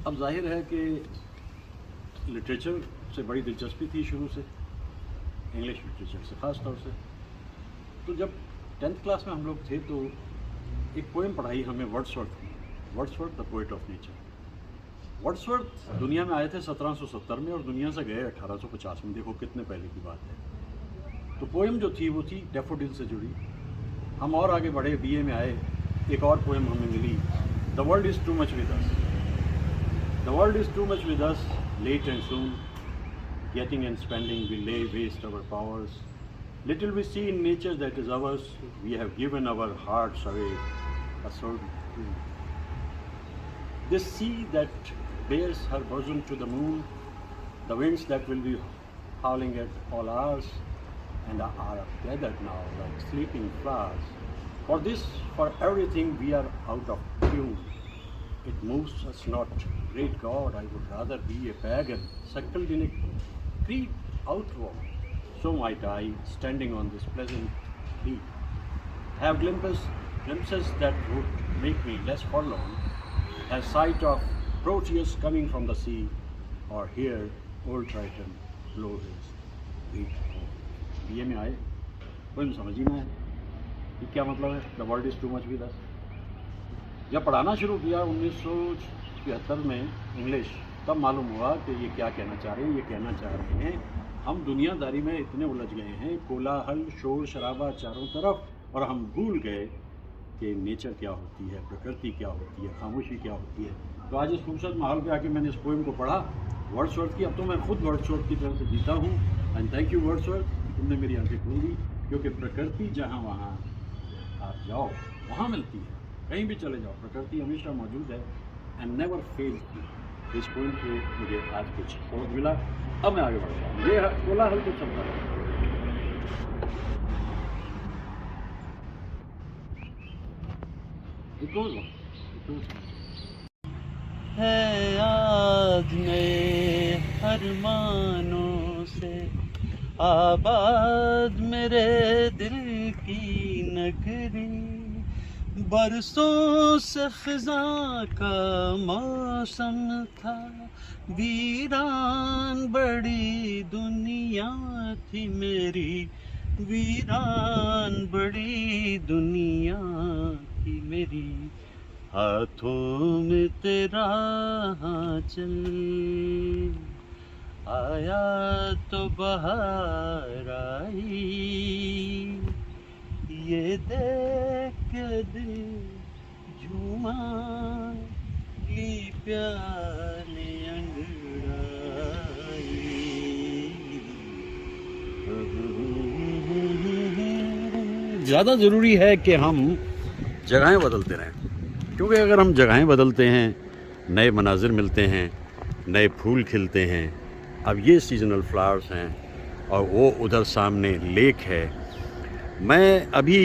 अब जाहिर है कि लिटरेचर से बड़ी दिलचस्पी थी शुरू से, इंग्लिश लिटरेचर से ख़ास तौर से। तो जब 10th क्लास में हम लोग थे तो एक पोएम पढ़ाई हमें वर्ड्सवर्थ की, Wordsworth the poet of nature. Wordsworth दुनिया में आए थे 1770 में और दुनिया से गए 1850 में, देखो कितने पहले की बात है। तो पोएम जो थी वो थी डैफोडिल से जुड़ी। हम और आगे बढ़े, बीए में आए, एक और पोएम हमें मिली, the world is too much with us. The world is too much with us, late and soon, getting and spending we lay waste our powers. Little we see in nature that is ours, we have given our hearts away, a sword too. This sea that bears her bosom to the moon, the winds that will be howling at all hours, and are gathered now like sleeping flowers. For this, for everything we are out of tune. It moves us not. Great God, I would rather be a pagan, suckled in a creed outward. So might I, standing on this pleasant beach, have glimpses that would make me less forlorn, as sight of Proteus coming from the sea, or hear old Triton blow his great horn. BA में आए, poem समझ ही ना है ये क्या मतलब है, the world is too much with अस। जब पढ़ाना शुरू किया 1973 में इंग्लिश, तब मालूम हुआ कि ये क्या कहना चाह रहे हैं। ये कहना चाह रहे हैं हम दुनियादारी में इतने उलझ गए हैं, कोलाहल शोर शराबा चारों तरफ, और हम भूल गए कि नेचर क्या होती है, प्रकृति क्या होती है, खामोशी क्या होती है। तो आज इस खूबसूरत माहौल पे आके मैंने इस पोएम को पढ़ा वर्ड्सवर्थ की। अब तो मैं खुद वर्ड्सवर्थ की तरह से जीता हूँ। एंड थैंक यू वर्ड्सवर्थ, तुमने मेरी आंखें खोल दी, क्योंकि प्रकृति जहाँ वहाँ आप जाओ वहाँ मिलती है। कहीं भी चले जाओ, प्रकृति हमेशा मौजूद है, एंड नेवर फेल्स यू। इस पॉइंट से मुझे आज कुछ सबक मिला। अब मैं आगे बढ़ता हूँ, ये कोलाहल तो चलता है। है आज नए अरमानों से आबाद मेरे दिल की नगरी, बरसों से खिज़ां का मौसम था, वीरान बड़ी दुनिया थी मेरी, वीरान बड़ी दुनिया थी मेरी, हाथों में तेरा चल आया तो बहार आई, ये देख के दिल झूमा, ली प्यार ने अंगड़ाई। ज़्यादा ज़रूरी है कि हम जगहें बदलते रहें, क्योंकि अगर हम जगहें बदलते हैं, नए मनाजिर मिलते हैं, नए फूल खिलते हैं। अब ये सीजनल फ्लावर्स हैं और वो उधर सामने लेक है। मैं अभी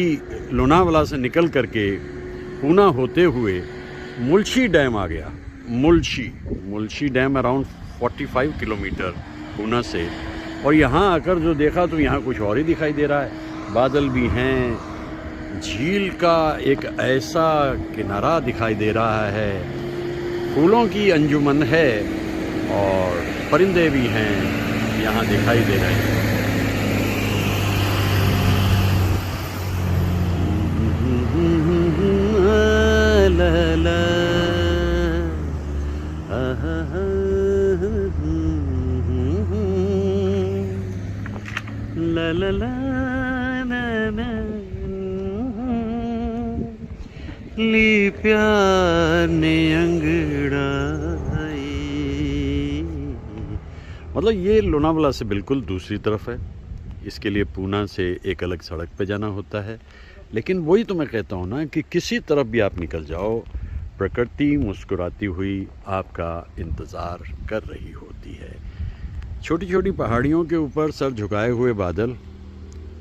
लोनावाला से निकल करके पूना होते हुए मुल्शी डैम आ गया। मुल्शी डैम अराउंड 45 किलोमीटर पूना से, और यहाँ आकर जो देखा तो यहाँ कुछ और ही दिखाई दे रहा है। बादल भी हैं, झील का एक ऐसा किनारा दिखाई दे रहा है, फूलों की अंजुमन है और परिंदे भी हैं यहाँ दिखाई दे रहे हैं। ला ला ला ना ना ली प्यार ने अंगड़ाई। मतलब ये लोनावाला से बिल्कुल दूसरी तरफ है, इसके लिए पूना से एक अलग सड़क पे जाना होता है। लेकिन वही तो मैं कहता हूँ ना कि किसी तरफ भी आप निकल जाओ, प्रकृति मुस्कुराती हुई आपका इंतज़ार कर रही होती है। छोटी छोटी पहाड़ियों के ऊपर सर झुकाए हुए बादल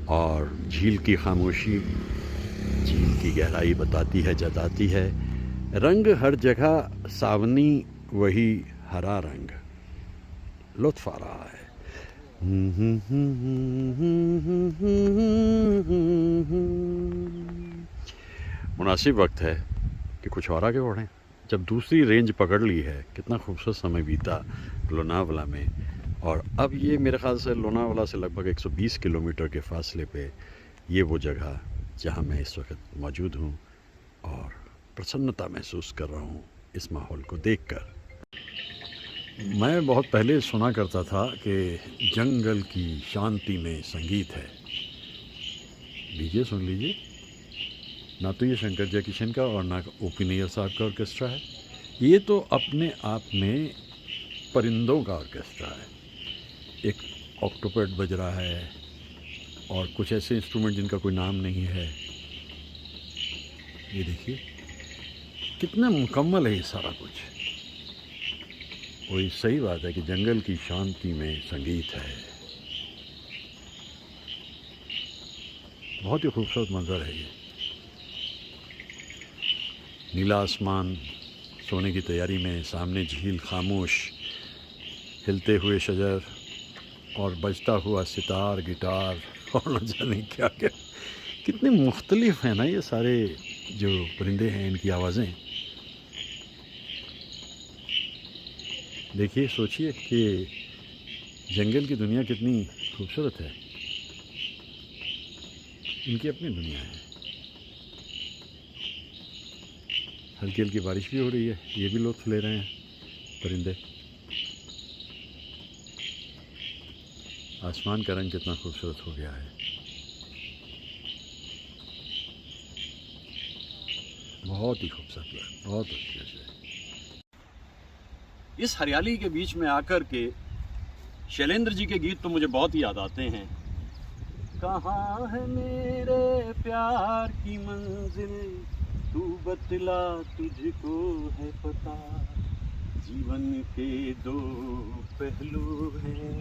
और झील की खामोशी झील की गहराई बताती है, जताती है। रंग हर जगह सावनी, वही हरा रंग लुत्फ़ आ रहा है। मुनासिब वक्त है कि कुछ और आगे बढ़ें। जब दूसरी रेंज पकड़ ली है, कितना खूबसूरत समय बीता लोनावला में। और अब ये मेरे ख़्याल से लोनावला से लगभग 120 किलोमीटर के फासले पे ये वो जगह जहाँ मैं इस वक्त मौजूद हूँ और प्रसन्नता महसूस कर रहा हूँ इस माहौल को देखकर। मैं बहुत पहले सुना करता था कि जंगल की शांति में संगीत है। लीजिए सुन लीजिए, ना तो ये शंकर जयकिशन का और ना ओपी नैयर साहब का ऑर्केस्ट्रा है, ये तो अपने आप में परिंदों का ऑर्केस्ट्रा है। एक ऑक्टोपैड बज रहा है और कुछ ऐसे इंस्ट्रूमेंट जिनका कोई नाम नहीं है। ये देखिए कितना मुकम्मल है ये सारा कुछ। वही सही बात है कि जंगल की शांति में संगीत है। बहुत ही खूबसूरत मंजर है ये। नीला आसमान सोने की तैयारी में, सामने झील खामोश, हिलते हुए शजर और बजता हुआ सितार, गिटार और न जाने क्या क्या। कितने मुख्तलिफ हैं ना ये सारे जो परिंदे हैं, इनकी आवाज़ें। देखिए, सोचिए कि जंगल की दुनिया कितनी खूबसूरत है। इनकी अपनी दुनिया है। हल्की हल्की बारिश भी हो रही है, ये भी लुत्फ़ ले रहे हैं परिंदे। आसमान का रंग कितना खूबसूरत हो गया है। बहुत ही खूबसूरत है, बहुत अच्छे से। इस हरियाली के बीच में आकर के शैलेंद्र जी के गीत तो मुझे बहुत ही याद आते हैं। कहाँ है मेरे प्यार की मंजिल, तू बतला तुझको है पता, जीवन के दो पहलू हैं,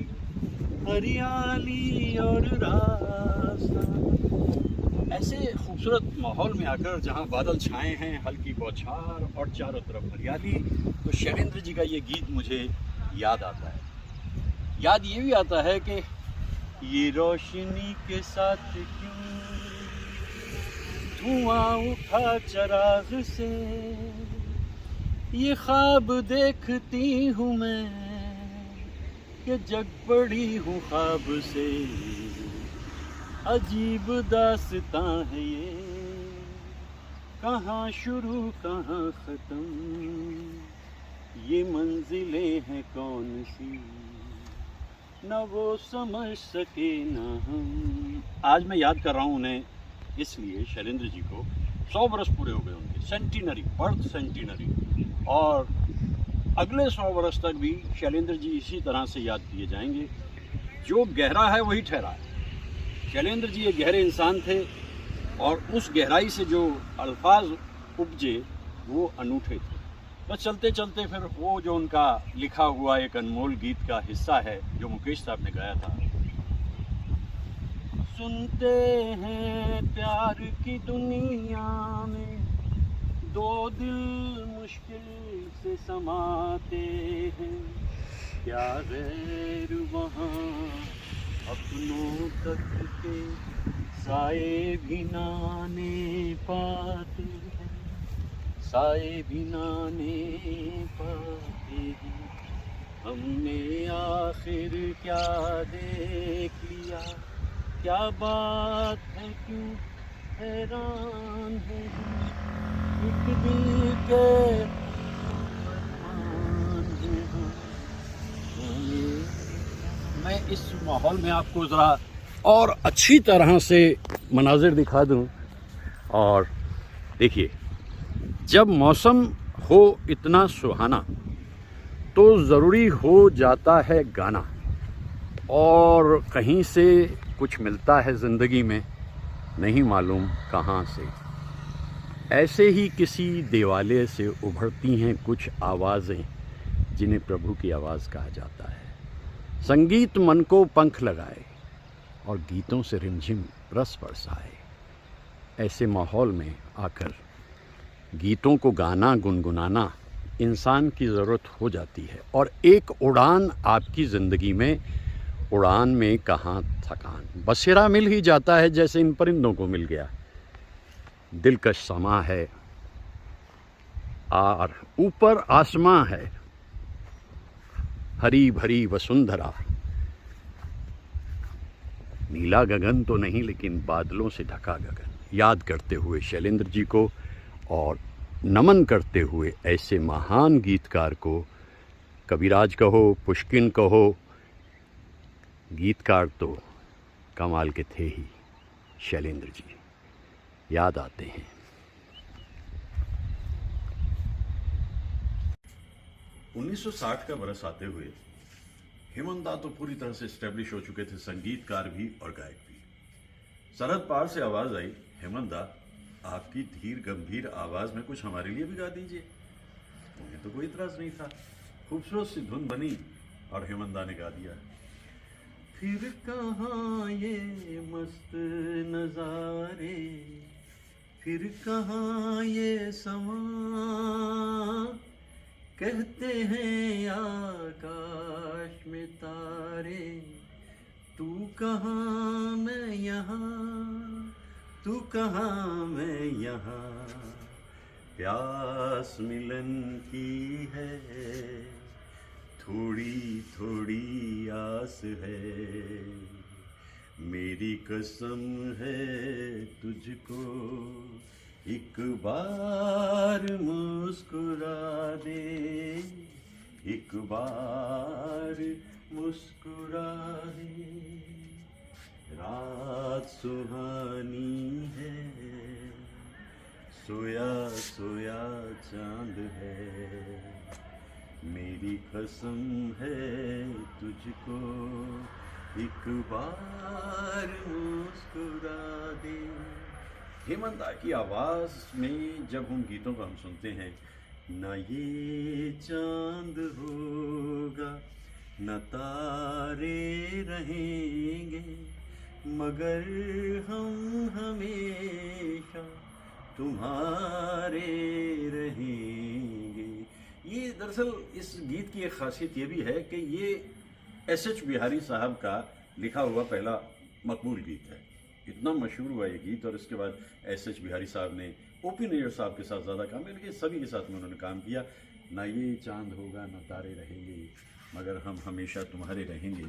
हरियाली और रास्ता। ऐसे खूबसूरत माहौल में आकर जहाँ बादल छाए हैं, हल्की बौछार और चारों तरफ हरियाली, तो शैलेंद्र जी का ये गीत मुझे याद आता है। याद ये भी आता है कि ये रोशनी के साथ क्यों धुआं उठा चिराग से, ये ख्वाब देखती हूँ मैं कि जग पड़ी हूँ ख्वाब से, अजीब दास्तां है ये, कहाँ शुरू कहाँ ख़त्म, ये मंजिलें हैं कौन सी, न वो समझ सके न हम। आज मैं याद कर रहा हूँ उन्हें इसलिए, शैलेंद्र जी को 100 बरस पूरे हो गए उनके, सेंटिनरी, बर्थ सेंटिनरी, और अगले 100 बरस तक भी शैलेंद्र जी इसी तरह से याद किए जाएंगे। जो गहरा है वही ठहरा है। शैलेंद्र जी एक गहरे इंसान थे और उस गहराई से जो अल्फाज उपजे वो अनूठे थे। बस चलते चलते फिर वो जो उनका लिखा हुआ एक अनमोल गीत का हिस्सा है जो मुकेश साहब ने गाया था, सुनते हैं प्यार की दुनिया में दो दिल मुश्किल से समाते हैं, क्या गैर वहाँ अपनों तक के साए भी नाने पाते हैं, साए भी नाने पाते हैं। हमने आखिर क्या देख लिया, क्या बात है क्यों हैरान है, एक दिल के अरमान हैं। मैं इस माहौल में आपको ज़रा और अच्छी तरह से मनाजिर दिखा दूं। और देखिए, जब मौसम हो इतना सुहाना तो ज़रूरी हो जाता है गाना, और कहीं से कुछ मिलता है ज़िंदगी में, नहीं मालूम कहाँ से। ऐसे ही किसी देवालय से उभरती हैं कुछ आवाज़ें जिन्हें प्रभु की आवाज़ कहा जाता है। संगीत मन को पंख लगाए और गीतों से रिमझिम रस बरसाए। ऐसे माहौल में आकर गीतों को गाना, गुनगुनाना इंसान की ज़रूरत हो जाती है। और एक उड़ान आपकी ज़िंदगी में, उड़ान में कहाँ थकान, बसेरा मिल ही जाता है जैसे इन परिंदों को मिल गया। दिलकश समा है, और ऊपर आसमां है, हरी भरी वसुंधरा। नीला गगन तो नहीं, लेकिन बादलों से ढका गगन। याद करते हुए शैलेंद्र जी को और नमन करते हुए ऐसे महान गीतकार को, कविराज कहो, पुष्किन कहो, गीतकार तो कमाल के थे ही शैलेंद्र जी, याद आते हैं। 1960 का बरस आते हुए हेमंत दा तो पूरी तरह से स्टैब्लिश हो चुके थे, संगीतकार भी और गायक भी। सरहद पार से आवाज आई, हेमंत दा आपकी धीर गंभीर आवाज में कुछ हमारे लिए भी गा दीजिए। उन्हें तो कोई इतराज नहीं था। खूबसूरत सी धुन बनी और हेमंत दा ने गा दिया। फिर कहाँ ये मस्त नजारे, फिर कहाँ ये समा, कहते हैं आकाश में तारे, तू कहाँ मैं यहाँ, तू कहाँ मैं यहाँ, प्यास मिलन की है, थोड़ी थोड़ी आस है, मेरी कसम है तुझको एक बार मुस्कुरा दे, एक बार मुस्कुरा दे। रात सुहानी है, सोया सोया चांद है, मेरी कसम है तुझको एक बार मुस्कुरा दे। हेमंत दा की आवाज़ में जब उन गीतों को हम सुनते हैं, न ये चांद होगा न तारे रहेंगे, मगर हम हमेशा तुम्हारे रहेंगे। ये दरअसल इस गीत की एक खासियत ये भी है कि ये एस.एच. बिहारी साहब का लिखा हुआ पहला मकबूल गीत है। इतना मशहूर हुआ ये गीत, और इसके बाद एस.एच. बिहारी साहब ने ओ.पी. नैयर साहब के साथ ज़्यादा काम किया, सभी के साथ में उन्होंने काम किया। ना ये चांद होगा न तारे रहेंगे, मगर हम हमेशा तुम्हारे रहेंगे।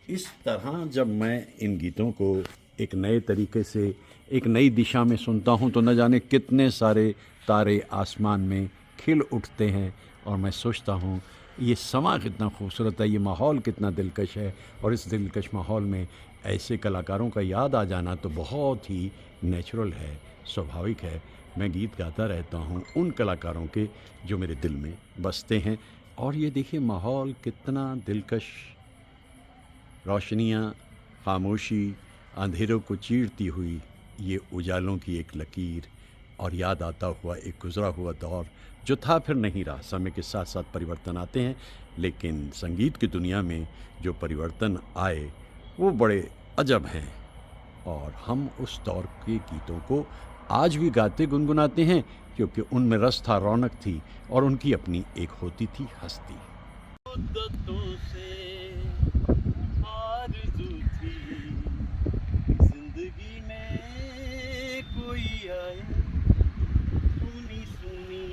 इस तरह जब मैं इन गीतों को एक नए तरीके से, एक नई दिशा में सुनता हूँ, तो न जाने कितने सारे तारे आसमान में खिल उठते हैं, और मैं सोचता हूँ ये समा कितना खूबसूरत है, ये माहौल कितना दिलकश है, और इस दिलकश माहौल में ऐसे कलाकारों का याद आ जाना तो बहुत ही नेचुरल है, स्वाभाविक है। मैं गीत गाता रहता हूँ उन कलाकारों के जो मेरे दिल में बसते हैं। और ये देखिए माहौल कितना दिलकश, रोशनियाँ, खामोशी, अंधेरों को चीरती हुई ये उजालों की एक लकीर, और याद आता हुआ एक गुज़रा हुआ दौर जो था फिर नहीं रहा। समय के साथ साथ परिवर्तन आते हैं, लेकिन संगीत की दुनिया में जो परिवर्तन आए वो बड़े अजब हैं, और हम उस दौर के गीतों को आज भी गाते गुनगुनाते हैं, क्योंकि उनमें रस था, रौनक थी, और उनकी अपनी एक होती थी हस्ती। मुद्दतों से आरज़ू थी जिंदगी में कोई आए, सुनी सुनी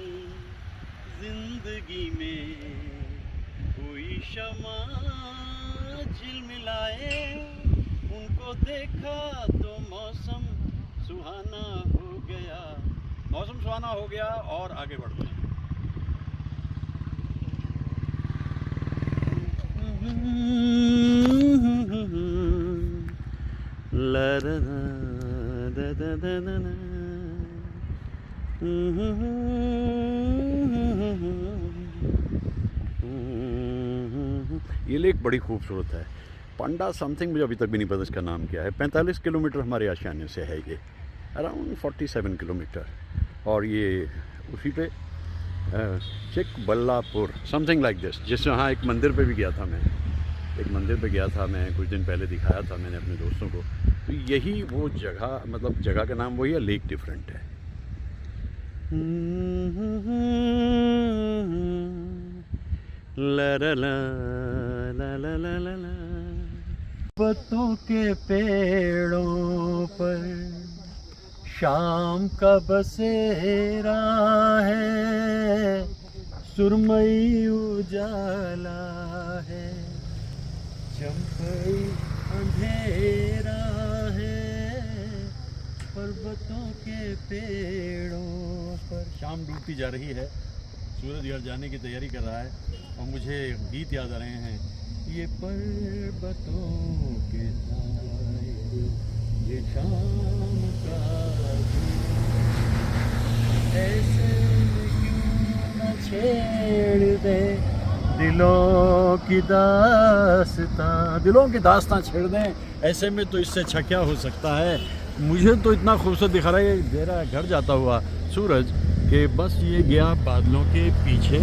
जिंदगी में कोई शमा झिलमिलाए, उनको देखा तो मौसम सुहाना हो गया, मौसम सुहाना हो गया। और आगे बढ़ते हैं। ये लेक बड़ी खूबसूरत है, पंडा समथिंग, मुझे अभी तक भी नहीं पता इसका नाम क्या है। 45 किलोमीटर हमारे आशियाने से है ये, अराउंड 47 किलोमीटर। और ये उसी पे चिकबल्लापुर समथिंग लाइक दिस, जिस हाँ एक मंदिर पे भी गया था मैं, एक मंदिर पे गया था मैं कुछ दिन पहले, दिखाया था मैंने अपने दोस्तों को। तो यही वो जगह, मतलब जगह का नाम वही है, लेक डिफरेंट है। ला ला ला ला ला ला ला ला। पत्तों के पेड़ों पर शाम का बसेरा है, सुरमई उजाला है, चंपई अंधेरा है, पर्वतों के पेड़ों पर। शाम डूबती जा रही है, सूरज घर जाने की तैयारी कर रहा है और मुझे गीत याद आ रहे हैं। ये पर्वतों के साए, ये शाम का ऐसे क्यों न छेड़ दे दिलों की दास्तां। दिलों की दास्तां छेड़ दें, ऐसे में तो इससे अच्छा क्या हो सकता है। मुझे तो इतना खूबसूरत दिखा रहा है दे रहा है घर जाता हुआ सूरज कि बस ये गया बादलों के पीछे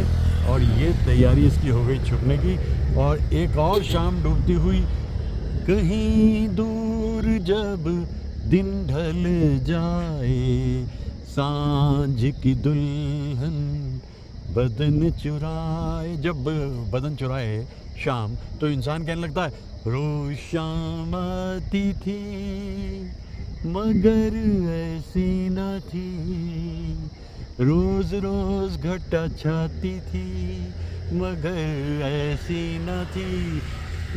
और ये तैयारी इसकी हो गई छुपने की। और एक और शाम डूबती हुई, कहीं दूर जब दिन ढल जाए, सांझ की दुल्हन बदन चुराए। जब बदन चुराए शाम तो इंसान कहने लगता है रोज शाम आती थी मगर ऐसी न थी, रोज रोज घटा छाती थी मगर ऐसी न थी।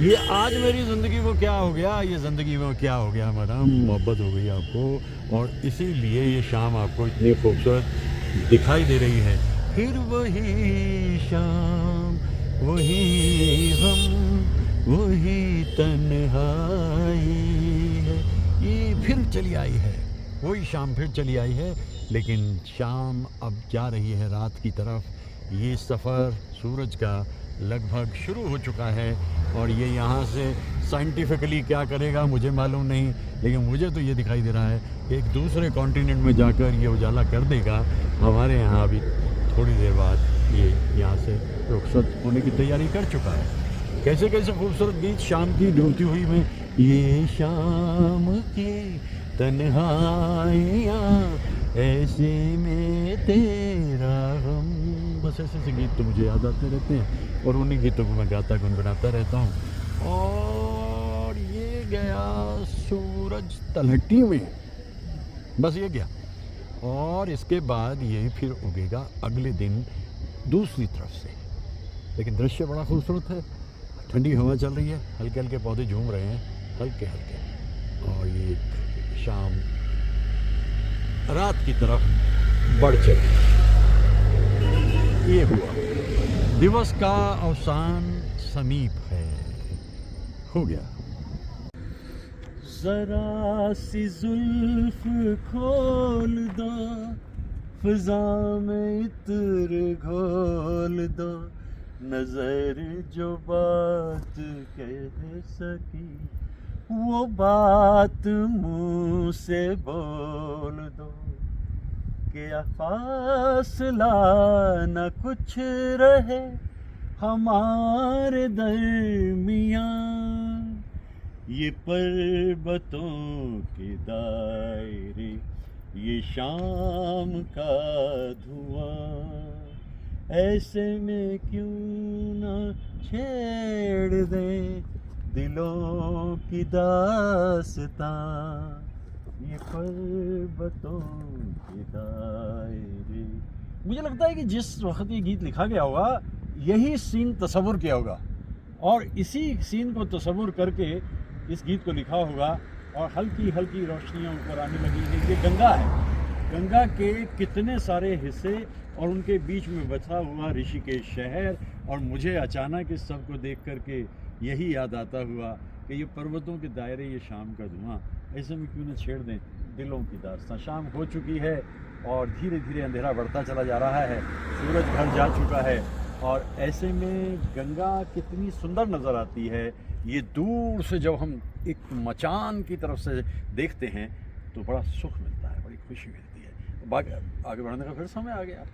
ये आज मेरी ज़िंदगी को क्या हो गया, ये ज़िंदगी में क्या हो गया मैडम, मोहब्बत हो गई आपको और इसीलिए ये शाम आपको इतनी खूबसूरत दिखाई दे रही है। फिर वही शाम, वही गम, वही तन्हाई है, ये फिर चली आई है, वही शाम फिर चली आई है। लेकिन शाम अब जा रही है रात की तरफ। ये सफ़र सूरज का लगभग शुरू हो चुका है और ये यहाँ से साइंटिफिकली क्या करेगा मुझे मालूम नहीं, लेकिन मुझे तो ये दिखाई दे रहा है कि एक दूसरे कॉन्टिनेंट में जाकर ये उजाला कर देगा। हमारे यहाँ अभी थोड़ी देर बाद ये यहाँ से रुखसत होने की तैयारी कर चुका है। कैसे कैसे खूबसूरत गीत शाम की डूबती हुई में, ये शाम की तन्हाइयाँ ऐसे में तेरा गम। बस ऐसे ऐसे गीत तो मुझे याद आते रहते हैं और उन्हीं गीतों को मैं गाता गुनगुनाता रहता हूँ। और ये गया सूरज तलहटी में, बस ये गया और इसके बाद ये फिर उगेगा अगले दिन दूसरी तरफ से। लेकिन दृश्य बड़ा खूबसूरत है, ठंडी हवा चल रही है, हल्के हल्के पौधे झूम रहे हैं हल्के हल्के और ये शाम रात की तरफ बढ़ चली। ये हुआ, दिवस का अवसान समीप है, हो गया। जरा सी जुल्फ खोल दो, फिजा में इत्र घोल दो, नजर जो बात कह सकी वो बात मुँह से बोल दो, क्या फासला न कुछ रहे हमारे दरमियाँ, ये पर्वतों के दायरे, ये शाम का धुआं, ऐसे में क्यों न छेड़ दे दिलों की दास्तां, ये पर्वतों के दायरे। मुझे लगता है कि जिस वक्त ये गीत लिखा गया होगा यही सीन तसव्वुर किया होगा और इसी सीन को तसव्वुर करके इस गीत को लिखा होगा। और हल्की हल्की रोशनियाँ ऊपर आने लगी हैं। ये गंगा है, गंगा के कितने सारे हिस्से और उनके बीच में बसा हुआ ऋषिकेश शहर। और मुझे अचानक इस सब को देख करके यही याद आता हुआ कि ये पर्वतों के दायरे, ये शाम का धुआं, ऐसे में क्यों न छेड़ दें दिलों की दास्तां। शाम हो चुकी है और धीरे धीरे अंधेरा बढ़ता चला जा रहा है, सूरज घर जा चुका है और ऐसे में गंगा कितनी सुंदर नज़र आती है। ये दूर से जब हम एक मचान की तरफ से देखते हैं तो बड़ा सुख मिलता है, बड़ी खुशी मिलती है। आगे बढ़ने का फिर समय आ गया।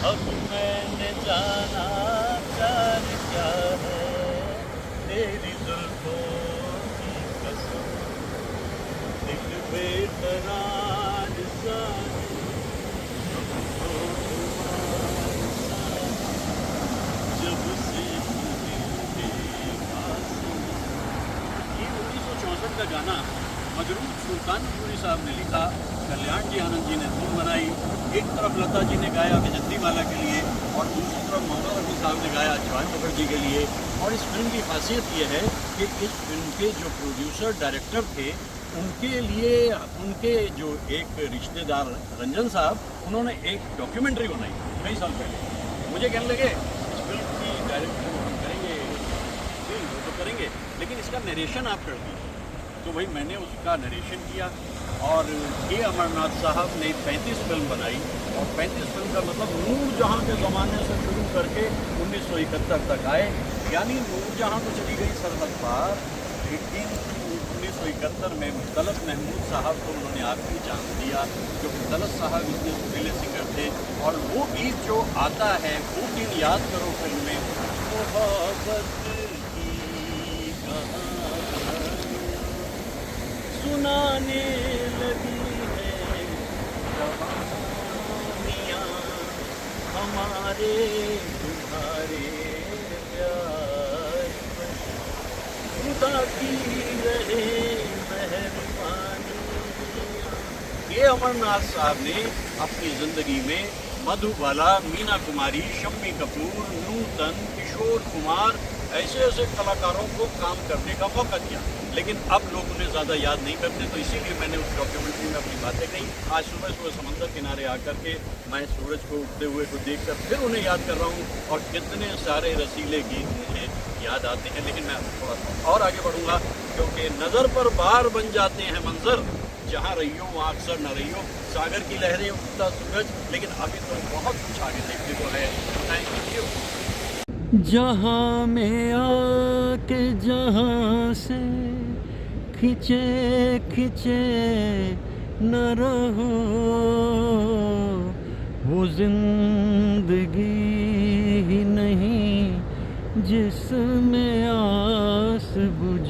अब मैंने जाना चाहिए। गाना मजरूर सुल्तानपुरी साहब ने लिखा, कल्याण जी आनंद जी ने धुन बनाई। एक तरफ लता जी ने गाया विजंतीमाला के लिए और दूसरी तरफ मोहम्मद रफ़ी साहब ने गाया जवान मुखर्जी के लिए। और इस फिल्म की खासियत ये है कि इस फिल्म के जो प्रोड्यूसर डायरेक्टर थे उनके लिए उनके जो एक रिश्तेदार रंजन साहब, उन्होंने एक डॉक्यूमेंट्री बनाई कई साल पहले। मुझे कहने लगे इस फिल्म की डायरेक्टर हम करेंगे, फिल्म वो तो करेंगे लेकिन इसका नरेशन आप कर दीजिए। तो भाई मैंने उसका नरेशन किया और के अमरनाथ साहब ने 35 फिल्म बनाई। और 35 फिल्म का मतलब नूरजहाँ के ज़माने से शुरू करके 1971 तक आए। यानी नूरजहाँ तो चली गई सरहद पार, लेकिन 1971 में मुख्तलफ महमूद साहब को उन्होंने आखिरी चांस दिया, जो मुख्तलफ साहब इतने सुरीले सिंगर थे। और वो गीत जो आता है वो दिन याद करो फिल्म में, मोहब्बत की कहानी सुनाने लगी है जवानियाँ हमारे तुम्हारे प्यार पर, खुदा की रहे मेहरबानी। ये अमरनाथ साहब ने अपनी ज़िंदगी में मधुबाला, मीना कुमारी, शम्मी कपूर, नूतन, किशोर कुमार ऐसे ऐसे कलाकारों को काम करने का मौका दिया। लेकिन अब लोग उन्हें ज़्यादा याद नहीं करते, तो इसीलिए मैंने उस डॉक्यूमेंट्री में अपनी बातें कही। आज सुबह सुबह समंदर किनारे आकर के मैं सूरज को उगते हुए को देखकर फिर उन्हें याद कर रहा हूँ और कितने सारे रसीले गीत मुझे याद आते हैं। लेकिन मैं थोड़ा सा और आगे बढ़ूँगा, क्योंकि नज़र पर बार बन जाते हैं मंजर, जहाँ रहियो वहाँ अक्सर न रहियो, सागर की लहरें, उगता सूरज। लेकिन अभी तो बहुत कुछ आगे देखने को है। Thank you. जहाँ में आके जहाँ से खिंचे खिंचे न रहो, वो जिंदगी ही नहीं जिसमें आस बुझ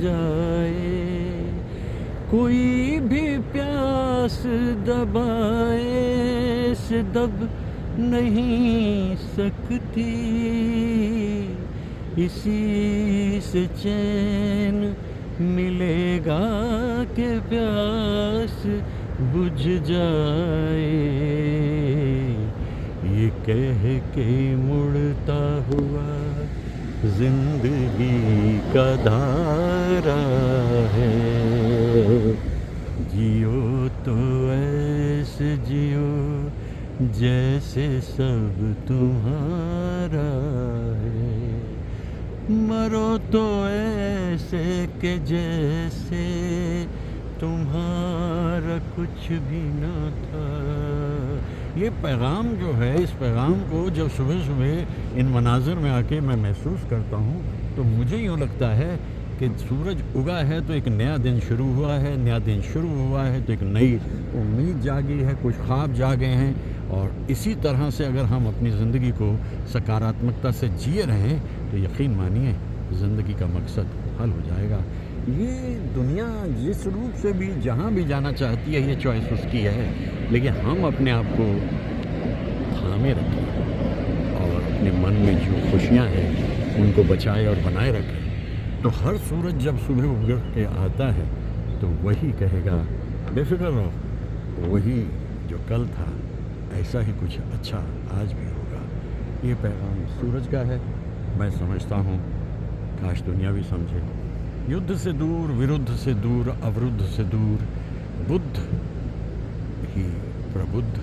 जाए। कोई भी प्यास दबाए से दब नहीं सकती, इसी से चैन मिलेगा कि प्यास बुझ जाए। ये कह के मुड़ता हुआ जिंदगी का धारा है, जियो तो ऐसे जियो जैसे सब तुम्हारा है, मरो तो ऐसे के जैसे तुम्हारा कुछ भी न था। ये पैगाम जो है, इस पैगाम को जब सुबह सुबह इन मनाज़िर में आके मैं महसूस करता हूँ तो मुझे यूँ लगता है कि सूरज उगा है तो एक नया दिन शुरू हुआ है, नया दिन शुरू हुआ है तो एक नई उम्मीद जागी है, कुछ ख्वाब जागे हैं। और इसी तरह से अगर हम अपनी ज़िंदगी को सकारात्मकता से जिए रहें तो यकीन मानिए ज़िंदगी का मकसद हल हो जाएगा। ये दुनिया जिस रूप से भी जहाँ भी जाना चाहती है, ये चॉइस उसकी है, लेकिन हम अपने आप को थामे रखें और अपने मन में जो खुशियाँ हैं उनको बचाए और बनाए रखें। तो हर सूरज जब सुबह उग के आता है तो वही कहेगा बेफिक्र रहो, वही जो कल था ऐसा ही कुछ अच्छा आज भी होगा। ये पैगाम सूरज का है। मैं समझता हूँ काश दुनिया भी समझे। युद्ध से दूर, विरुद्ध से दूर, अवरुद्ध से दूर, बुद्ध ही प्रबुद्ध,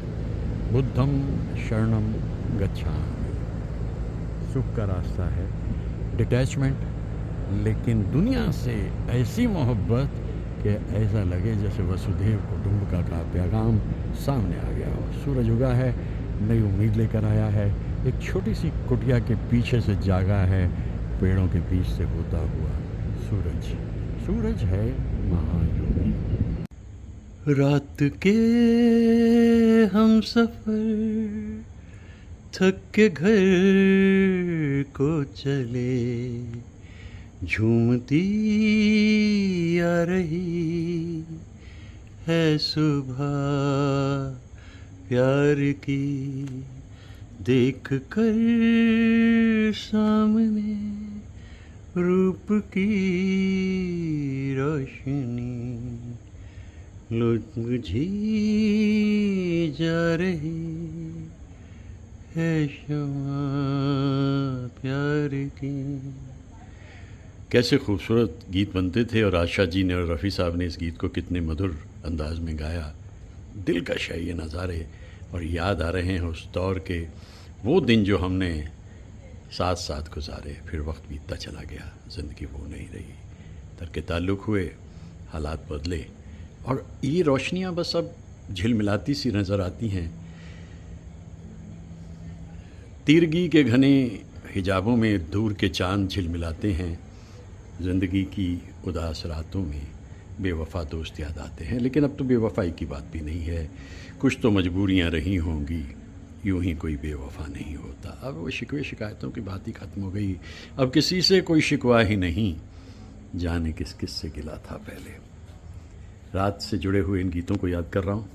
बुद्धम शरणम गच्छामि। सुख का रास्ता है डिटैचमेंट, लेकिन दुनिया से ऐसी मोहब्बत कि ऐसा लगे जैसे वसुधैव कुटुंबकम का पैगाम सामने आ गया हो। सूरज उगा है, नई उम्मीद लेकर आया है, एक छोटी सी कुटिया के पीछे से जागा है, पेड़ों के बीच से होता हुआ सूरज। सूरज है महायोगी। रात के हम सफर थक के घर को चले, झूमती आ रही है सुबह प्यार की, देख कर सामने रूप की रोशनी लुट मुझे जा रही है शमा प्यार की। कैसे खूबसूरत गीत बनते थे और आशा जी ने और रफ़ी साहब ने इस गीत को कितने मधुर अंदाज में गाया। दिलकश है ये नज़ारे और याद आ रहे हैं उस दौर के वो दिन जो हमने साथ साथ गुजारे। फिर वक्त बीतता चला गया, ज़िंदगी वो नहीं रही, तर्क ताल्लुक़ हुए, हालात बदले और ये रोशनियाँ बस अब झिलमिलाती सी नज़र आती हैं। तीरगी के घने हिजाबों में दूर के चांद झिलमिलाते हैं। ज़िंदगी की उदास रातों में बेवफ़ा दोस्त याद आते हैं, लेकिन अब तो बेवफ़ाई की बात भी नहीं है। कुछ तो मजबूरियां रही होंगी, यूं ही कोई बेवफ़ा नहीं होता। अब वो शिकवे शिकायतों की बात ही ख़त्म हो गई, अब किसी से कोई शिकवा ही नहीं, जाने किस किस से गिला था पहले। रात से जुड़े हुए इन गीतों को याद कर रहा हूँ,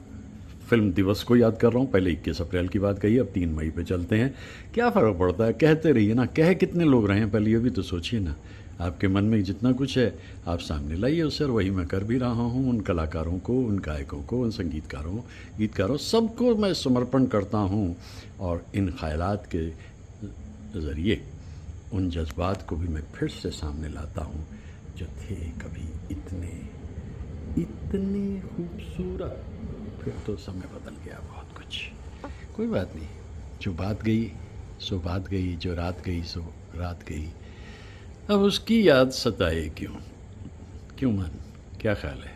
फिल्म दिवस को याद कर रहा हूँ। पहले 21 अप्रैल की बात कही, अब 3 मई पे चलते हैं। क्या फ़र्क पड़ता है, कहते रहिए ना, कह कितने लोग रहे हैं पहले ये भी तो सोचिए ना। आपके मन में जितना कुछ है आप सामने लाइए उसे, और वही मैं कर भी रहा हूँ। उन कलाकारों को, उन गायकों को, उन गीतकारों सबको मैं समर्पण करता हूँ, और इन ख़यालात के ज़रिए उन जज्बात को भी मैं फिर से सामने लाता हूँ जो थे कभी इतने खूबसूरत। फिर तो समय बदल गया बहुत कुछ, कोई बात नहीं। जो बात गई सो बात गई, जो रात गई सो रात गई। अब उसकी याद सताए क्यों मन, क्या ख्याल है?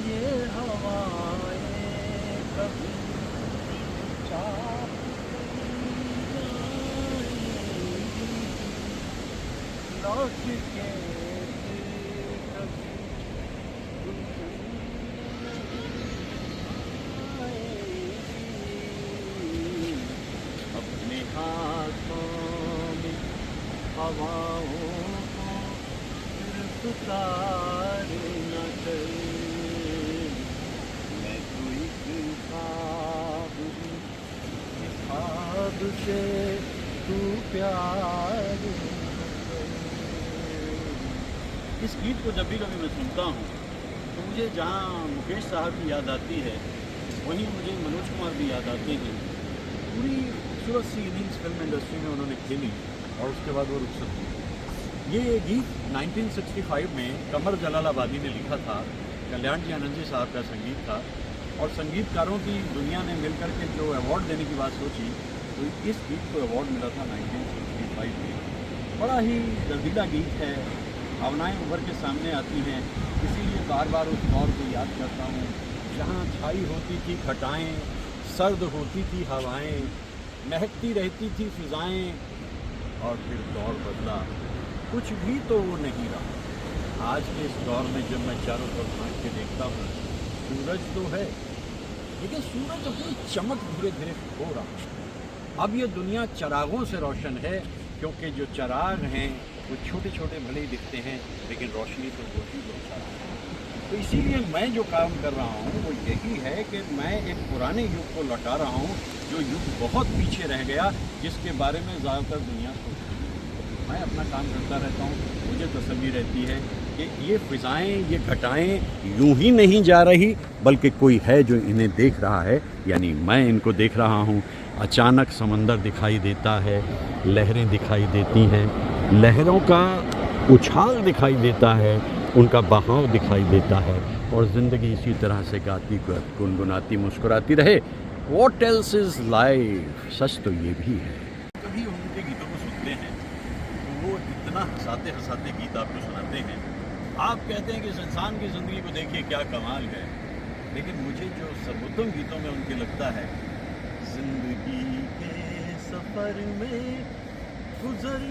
ये हवाएं कभी लौट के अपने हाथों में हवाओं को गिरफ्तार न कर। मैं तो एक ख्वाब हूँ, इस ख्वाब से तू प्यार न कर। इस गीत को जब भी कभी मैं सुनता हूँ तो मुझे जहाँ मुकेश साहब की याद आती है, वहीं मुझे मनोज कुमार भी याद आते हैं। पूरी खूबसूरत सी इनिंग्स फिल्म इंडस्ट्री में उन्होंने खेली और उसके बाद वो रुखसत हुई। ये गीत 1965 में कमर जलालाबादी ने लिखा था, कल्याण जी आनंद जी साहब का संगीत था, और संगीतकारों की दुनिया ने मिलकर के जो अवार्ड देने की बात सोची तो इस गीत को अवार्ड मिला था 1965 में। बड़ा ही दर्दीला गीत है, भावनाएं उभर के सामने आती हैं, इसीलिए बार बार उस दौर को याद करता हूँ जहाँ छाई होती थी घटाएं, सर्द होती थी हवाएं, महकती रहती थी फिजाएं, और फिर दौर बदला, कुछ भी तो वो नहीं रहा। आज के इस दौर में जब मैं चारों तरफ झाँक के देखता हूँ, सूरज तो है लेकिन सूरज अपनी चमक धीरे धीरे खो रहा है। अब ये दुनिया चिरागों से रोशन है, क्योंकि जो चिराग हैं वो छोटे छोटे भले ही दिखते हैं, लेकिन रोशनी तो वो ही बहुत सारा है। तो इसीलिए मैं जो काम कर रहा हूँ वो यही है कि मैं एक पुराने युग को लौटा रहा हूँ, जो युग बहुत पीछे रह गया, जिसके बारे में ज़्यादातर दुनिया सोचती है। मैं अपना काम करता रहता हूँ, मुझे तसल्ली रहती है कि ये फ़िज़ाएँ, ये घटाएँ यूं ही नहीं जा रही, बल्कि कोई है जो इन्हें देख रहा है, यानी मैं इनको देख रहा हूँ। अचानक समंदर दिखाई देता है, लहरें दिखाई देती हैं, लहरों का उछाल दिखाई देता है, उनका बहाव दिखाई देता है, और ज़िंदगी इसी तरह से गाती गुनगुनाती मुस्कुराती रहे। What else is life? सच तो ये भी है। कभी उनके गीतों को सुनते हैं तो वो इतना हंसाते हंसाते गीत आपको सुनाते हैं, आप कहते हैं कि इस इंसान की ज़िंदगी को देखिए क्या कमाल है। लेकिन मुझे जो सर्वोत्तम गीतों में उनके लगता है, ज़िंदगी के सफ़र में गुजर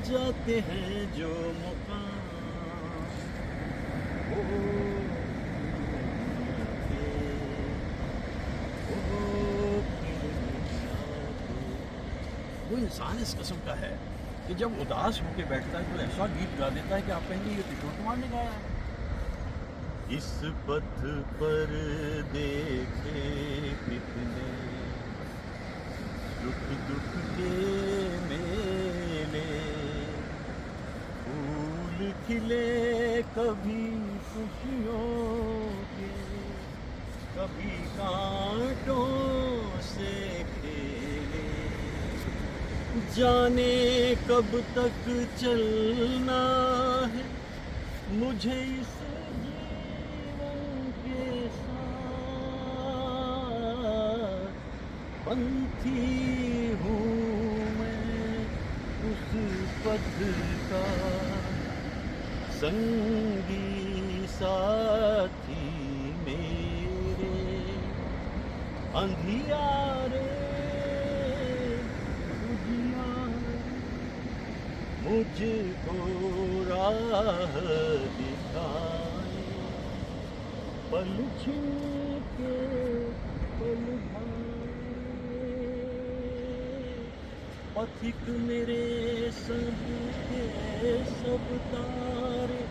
जाते हैं जो मुकाम वो इंसान इस किस्म का है कि जब उदास होकर बैठता है तो ऐसा गीत गा देता है कि आप कहेंगे ये किशोर कुमार ने गाया है। इस पथ पर देखे कितने दुख दुख के मेले, खिले कभी खुशियों के, कभी कांटों से खेले, जाने कब तक चलना है मुझे इस जीवन के साथ। पंथी हूँ मैं उस पथ का, संगी साथी मेरे, अंधियारे उजियारे, मुझको राह दिखाए, पल छिन के पल भाए, पथिक मेरे सब के सब तारे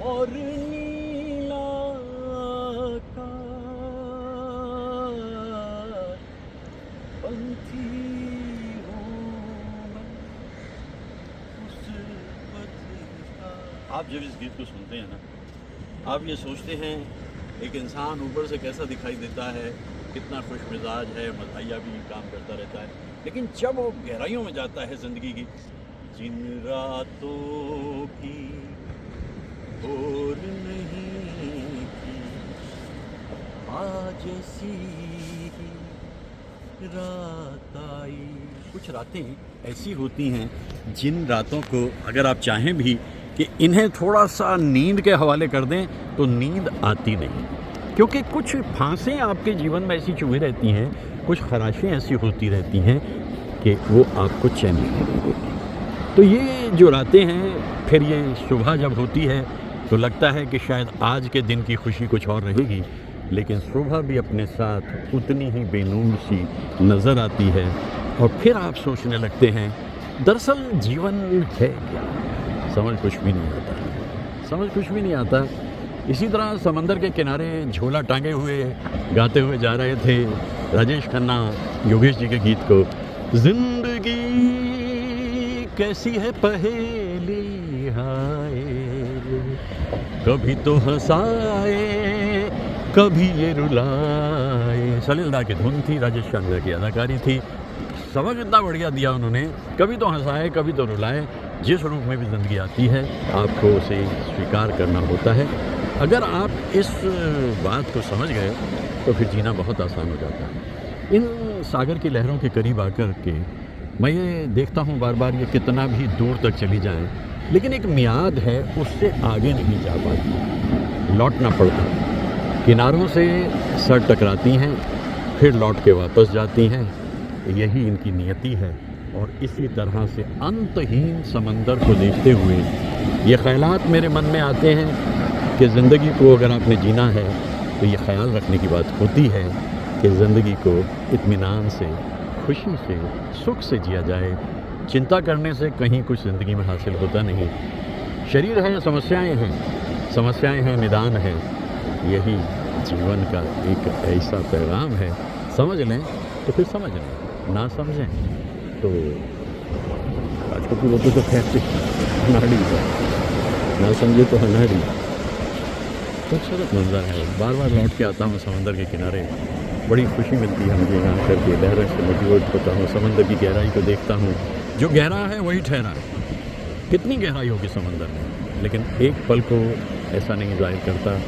और नीला आकाश। पंथी हूँ मैं उस पथ का। आप जब इस गीत को सुनते हैं ना, आप ये सोचते हैं एक इंसान ऊपर से कैसा दिखाई देता है, कितना खुश मिजाज है, मज़ाहिया भी काम करता रहता है, लेकिन जब वो गहराइयों में जाता है ज़िंदगी की, जिन रातों की और नहीं की, आज ऐसी रात आई। कुछ रातें ऐसी होती हैं जिन रातों को अगर आप चाहें भी कि इन्हें थोड़ा सा नींद के हवाले कर दें तो नींद आती नहीं, क्योंकि कुछ फांसें आपके जीवन में ऐसी चुभी रहती हैं, कुछ खराशें ऐसी होती रहती हैं कि वो आपको चैन नहीं देती। तो ये जो रातें हैं, फिर ये सुबह जब होती है तो लगता है कि शायद आज के दिन की खुशी कुछ और रहेगी, लेकिन सुबह भी अपने साथ उतनी ही बेनूर सी नज़र आती है। और फिर आप सोचने लगते हैं दरअसल जीवन है क्या, समझ कुछ भी नहीं आता, समझ कुछ भी नहीं आता। इसी तरह समंदर के किनारे झोला टांगे हुए गाते हुए जा रहे थे राजेश खन्ना योगेश जी के गीत को। जिंदगी कैसी है पहेली हाय, कभी तो हंसाए कभी ये रुलाए। सलील दा की धुन थी, राजेश खन्ना की अदाकारी थी, सबक इतना बढ़िया दिया उन्होंने, कभी तो हंसाए कभी तो रुलाए। जिस रूप में भी ज़िंदगी आती है आपको उसे स्वीकार करना होता है। अगर आप इस बात को समझ गए तो फिर जीना बहुत आसान हो जाता है। इन सागर की लहरों के करीब आकर के मैं ये देखता हूँ बार बार, ये कितना भी दूर तक चली जाएं, लेकिन एक मियाद है, उससे आगे नहीं जा पाती, लौटना पड़ता। किनारों से सर टकराती हैं, फिर लौट के वापस जाती हैं, यही इनकी नियति है। और इसी तरह से अंतहीन समंदर को देखते हुए ये ख्यालात मेरे मन में आते हैं कि ज़िंदगी को अगर आपने जीना है तो ये ख्याल रखने की बात होती है कि ज़िंदगी को इत्मीनान से, खुशी से, सुख से जिया जाए। चिंता करने से कहीं कुछ ज़िंदगी में हासिल होता नहीं। शरीर है, समस्याएं हैं, निदान है, यही जीवन का एक ऐसा पैगाम है। समझ लें तो फिर समझ लें, ना समझें तो राजकोट लोगों तो कहते अनाड़ी है, ना समझे तो अनाड़ी। खूबसूरत मंजर है, बार बार लौट के आता हूँ समंदर के किनारे, बड़ी खुशी मिलती है मुझे यहाँ करके, लहरों से मोटिवेट होता हूँ, समंदर की गहराई को देखता हूँ। जो गहरा है वही ठहरा है, कितनी गहराई होगी समंदर में, लेकिन एक पल को ऐसा नहीं जाहिर करता,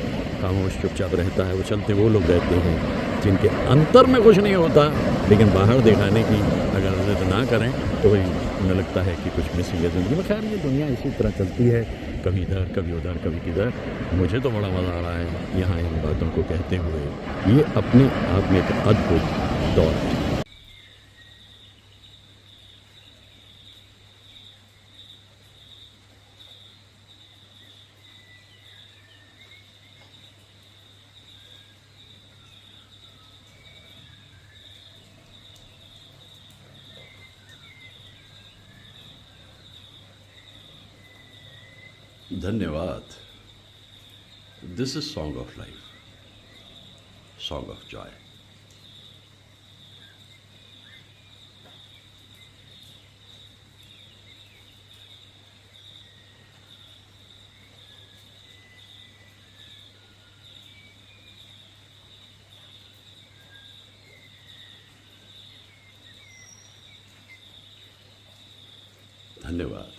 खामोश चुपचाप रहता है। वो चलते वो लोग रहते हैं जिनके अंतर में कुछ नहीं होता, लेकिन बाहर दिखाने की अगर जिद ना करें तो वही उन्हें लगता है कि कुछ मिसिंग है ज़िंदगी में। खैर ये दुनिया इसी तरह चलती है, कभी इधर कभी उधर कभी किधर। मुझे तो बड़ा मज़ा आ रहा है यहाँ इन बातों को कहते हुए। ये अपने आप में एक अद्भुत दौर है। धन्यवाद। This is song of life, song of Joy. धन्यवाद।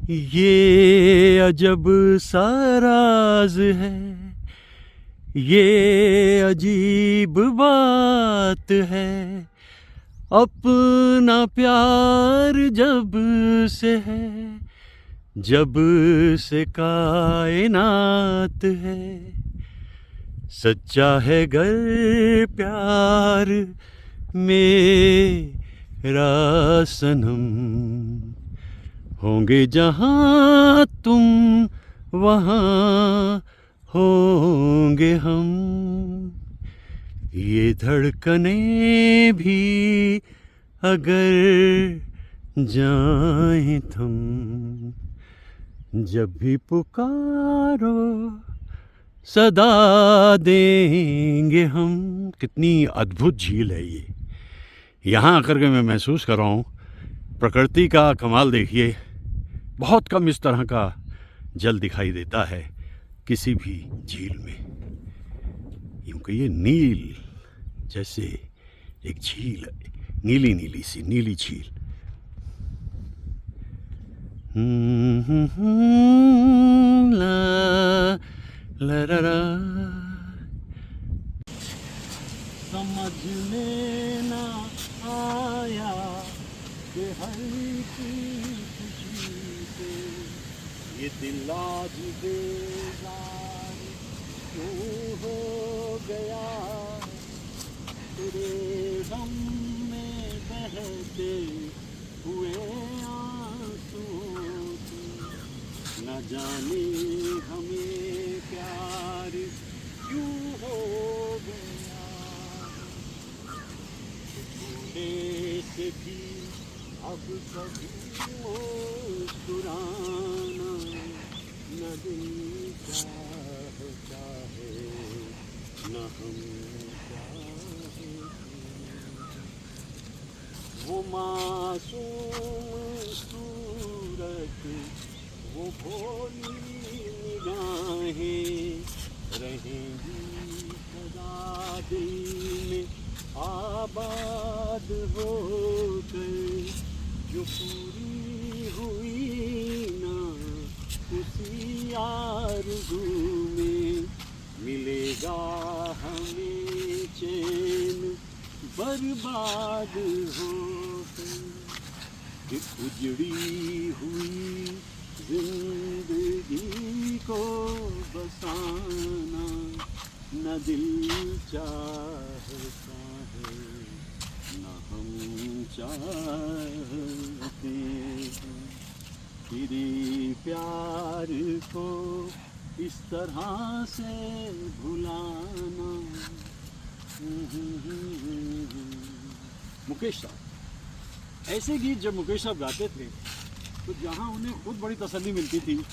ये अजब सा राज है, ये अजीब बात है, अपना प्यार जब से है, जब से कायनात है। सच्चा है गर प्यार मेरा सनम, होंगे जहाँ तुम वहाँ होंगे हम। ये धड़कनें भी अगर जाएं थम, जब भी पुकारो सदा देंगे हम। कितनी अद्भुत झील है ये। यहाँ आकर के मैं महसूस कर रहा हूँ प्रकृति का कमाल। देखिए, बहुत कम इस तरह का जल दिखाई देता है किसी भी झील में, क्योंकि ये नील जैसे एक झील है, नीली नीली सी नीली झील। ला ला ला ला। समझ में ना आया कि हर की खुशी से ये दिल आज बेजार क्यों हो गया। तेरे गम में बहते हुए आंसुओं से न जाने हमें प्यार क्यों हो गया। थोड़े से भी अब कभी मुस्कुराना न दिल चाहता है न हम चाहते। वो मासूम सूरत, वो भोली निगाहें रहेंगी सदा दिल में आबाद होकर। जो पूरी हुई ना उसी आरज़ू में मिलेगा हमें चैन बर्बाद होकर। कि उजड़ी हुई जिंदगी को बसाना न दिल चाहता है न हम चाहते हैं। तेरे प्यार को इस तरह से भुलाना। मुकेश साहब, ऐसे गीत जब मुकेश साहब गाते थे तो जहाँ उन्हें खुद बड़ी तसल्ली मिलती थी,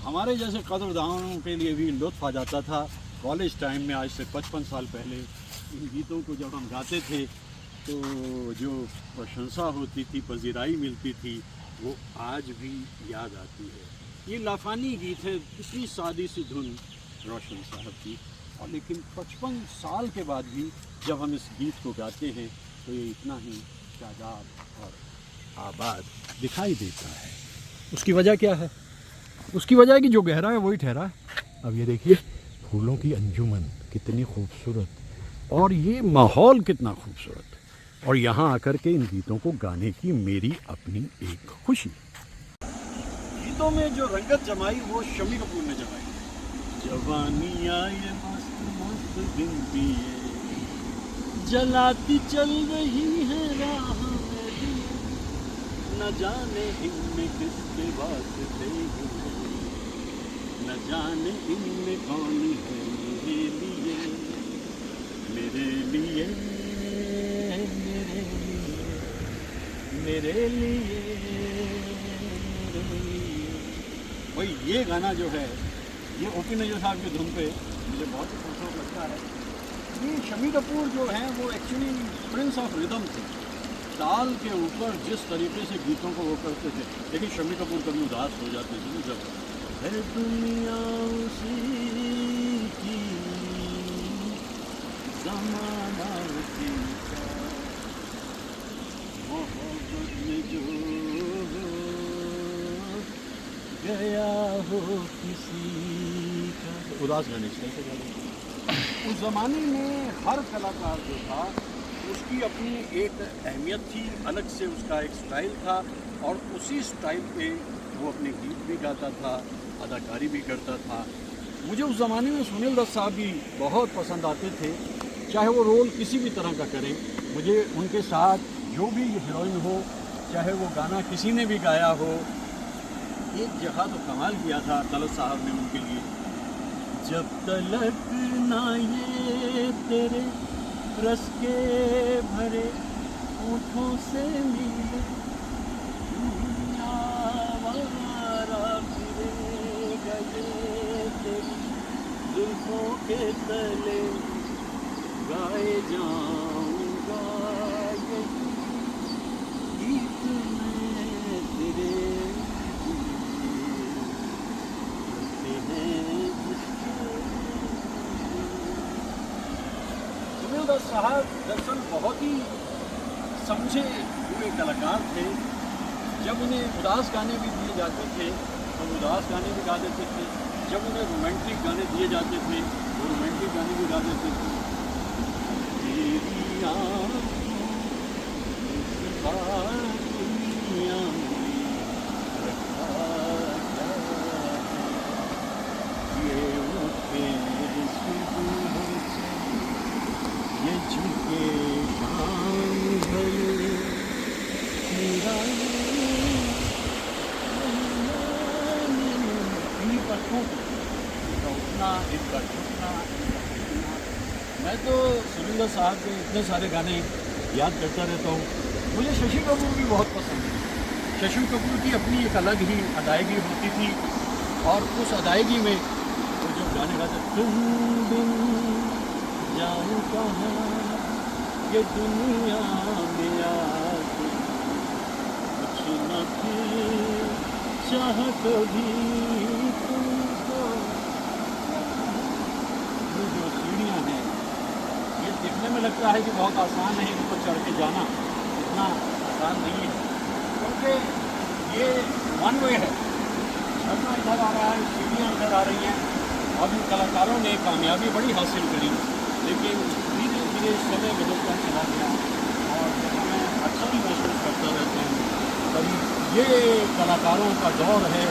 हमारे जैसे कदरदानों के लिए भी लुत्फ़ आ जाता था। कॉलेज टाइम में, आज से 55 साल पहले, इन गीतों को जब हम गाते थे तो जो प्रशंसा होती थी, पजीराई मिलती थी, वो आज भी याद आती है। ये लाफानी गीत है, इतनी सादी सी धुन रोशन साहब की, और लेकिन 55 साल के बाद भी जब हम इस गीत को गाते हैं तो ये इतना ही शादाब और आबाद दिखाई देता है। उसकी वजह क्या है? उसकी वजह है कि जो गहरा है वही ठहरा है। अब ये देखिए, फूलों की अंजुमन कितनी खूबसूरत, और ये माहौल कितना खूबसूरत, और यहाँ आकर के इन गीतों को गाने की मेरी अपनी एक खुशी। गीतों में जो रंगत जमाई वो शम्मी कपूर ने जमाई। जवानी आए मस्त मस्त दिन पिए, जलाती चल रही है राह में भी, न जाने इनमें किसके वास्ते हुए, न जाने इनमें कौन है मेरे लिए, मेरे लिए, मेरे लिए। भाई ये गाना जो है, ये ओ.पी. नज़र साहब की धुन पे मुझे बहुत ही खूबसूरत लगता है। ये शम्मी कपूर जो हैं वो एक्चुअली प्रिंस ऑफ रिदम थे। ताल के ऊपर जिस तरीके से गीतों को वो करते थे, लेकिन शम्मी कपूर कभी उदास हो जाते थे जब है दुनिया उसी की, ज़माना उसी का, मोहब्बत में जो गया हो किसी का। उदास गाने कैसे गाने? उस ज़माने में हर कलाकार जो था उसकी अपनी एक अहमियत थी, अलग से उसका एक स्टाइल था, और उसी स्टाइल पे वो अपने गीत भी गाता था, अदाकारी भी करता था। मुझे उस ज़माने में सुनील दत्त साहब भी बहुत पसंद आते थे, चाहे वो रोल किसी भी तरह का करें। मुझे उनके साथ जो भी हीरोइन हो, चाहे वो गाना किसी ने भी गाया हो, एक जगह तो कमाल किया था तलत साहब ने उनके लिए, जब तलक ना ये तेरे रस के भरे होठों से मिले, आवारा फिरेगा ये तेरी जुल्फों के तले, गाए जाऊंगा ये गीत मैं तेरे सुनील दत्त साहब दरअसल बहुत ही समझे हुए कलाकार थे। जब उन्हें उदास गाने भी दिए जाते थे तो उदास गाने भी गा देते थे, जब उन्हें रोमांटिक गाने दिए जाते थे वो रोमांटिक गाने भी गा देते थे। तेरी आँखों इस बार दुनिया में रखा क्या है, ये उठे सुबह से ये झुके शाम भले, मेरा इन्हीं पर छूट, इनका उठना, इनका छूटना। मैं तो सुनील दत्त साहब के इतने सारे गाने याद करता रहता हूँ। मुझे शशि कपूर भी बहुत पसंद है। शशि कपूर की अपनी एक अलग ही अदायगी होती थी, और उस अदायगी में वो जो गाने गाते, तुम बिन जाऊं कहाँ ये दुनिया में आके, कुछ न फिर चाह कभी तुमको। ये जो सीढ़ियाँ हैं ये दिखने में लगता है कि बहुत आसान है, इन पर चढ़ के जाना इतना आसान नहीं है, क्योंकि ये वन वे है। झरना इधर आ रहा है, सीढ़ियाँ इधर आ रही हैं, और इन कलाकारों ने कामयाबी बड़ी हासिल करी, लेकिन धीरे धीरे समय बदलता चला गया। और मैं अक्सर ही महसूस करता रहता हूँ, कभी ये कलाकारों का दौर है,